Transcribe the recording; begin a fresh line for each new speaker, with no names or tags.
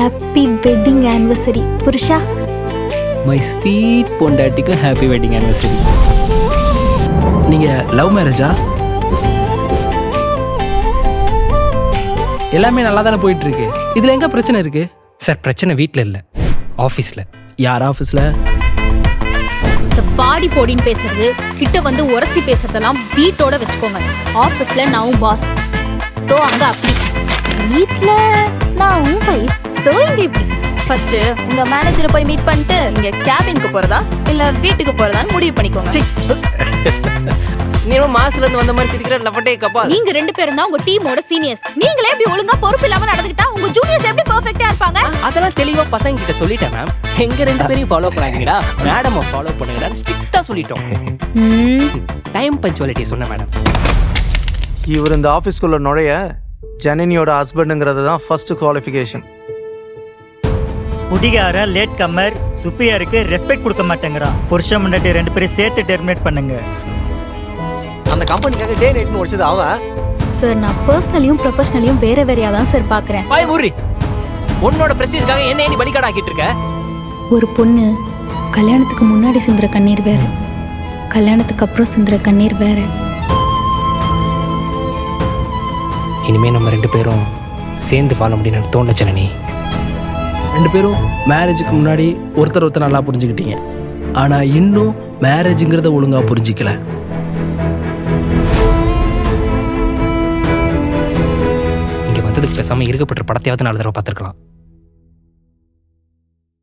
Happy wedding anniversary Purusha.
My sweet பொண்டாட்டிக்கு happy wedding anniversary. நீங்கள் love மேரேஜா? எல்லாமே நல்லா தானே போயிட்டுருக்கு. இதில் எங்கே பிரச்சனை இருக்குது?
சார் பிரச்சனை வீட்டில் இல்லை, ஆஃபீஸில்.
யார் ஆஃபீஸில்?
இந்த பாடி போடின்னு பேசுறது, கிட்ட வந்து உரசி பேசுறதெல்லாம் வீட்டோட வச்சுக்கோங்க. ஆஃபீஸ்ல நான் பாஸ், ஸோ அங்க அப்படி.
வீட்ல நான் உன் வைஃப், சோ இங்க இப்படி.
ஃபர்ஸ்ட் உங்க மேனேஜரை போய் மீட் பண்ணிட்டு இங்க கேபினுக்கு போறதா இல்ல வீட்டுக்கு போறதான்னு முடிவு பண்ணிக்கோங்க.
நீ மாசுல இருந்து வந்த மாதிரி சிரிக்கிற லவட்டே கப்பா.
நீங்க ரெண்டு பேரும் தான் உங்க டீமோட சீனியர்ஸ். நீங்களே இப்படி ஒழுங்கா பொறுப்பு இல்லாம நடந்துக்கிட்டா உங்க ஜூனியர்ஸ் எப்படி பெர்ஃபெக்ட்டா இருப்பாங்க?
அதெல்லாம் தெளிவா பசங்க கிட்ட சொல்லிட்டேன் மேம். எங்க ரெண்டு பேரையும் ஃபாலோ பண்ணாங்கடா, மேடமை ஃபாலோ பண்ணுங்கடா ஸ்ட்ரிக்ட்டா சொல்லிட்டோம். டைம் பஞ்சுவாலிட்டி சொன்ன மேடம்.
இவர் இந்த ஆஃபீஸ்க்குள்ள நுழைய ஜனனியோட ஹஸ்பண்டுங்கிறது தான் ஃபர்ஸ்ட் குவாலிஃபிகேஷன்.
குடிகார லேட் கம்மர் சுப்பீரியருக்கு ரெஸ்பெக்ட் கொடுக்க மாட்டேங்கிறான். புருஷன் முன்னாடி ரெண்டு பேரும் சேர்த்து டெர்மினேட் பண்ணுங்க.
அந்த கம்பெனிக்காக டே நைட்னு ஒழிச்சது அவன்.
சார் நான் பர்சனலியும் ப்ரொஃபஷனலியும் வேற வேறையா தான் சார் பார்க்குறேன்.
பாய் மூரி, உன்னோட பிரஸ்டீஜ்காக என்ன நீ பலிகாட் ஆக்கிட்டு இருக்க?
ஒரு பொண்ணு கல்யாணத்துக்கு முன்னாடி சிந்துற கண்ணீர் வேற, கல்யாணத்துக்கு அப்புறம் சிந்துற கண்ணீர் வேற.
இனிமே நம்ம ரெண்டு பேரும் சேர்ந்து வாழ முடியும்னு தோணல ஜனனி.
ரெண்டு பேரும் மேரேஜுக்கு முன்னாடி ஒருத்தர் நல்லா புரிஞ்சுக்கிட்டீங்க. ஆனால் இன்னும் மேரேஜுங்கிறத ஒழுங்காக புரிஞ்சிக்கல.
இங்கே வந்ததுக்கு பேசாமல் இருக்கப்பட்ட படத்தையாவது 4 தடவை பார்த்துருக்கலாம்.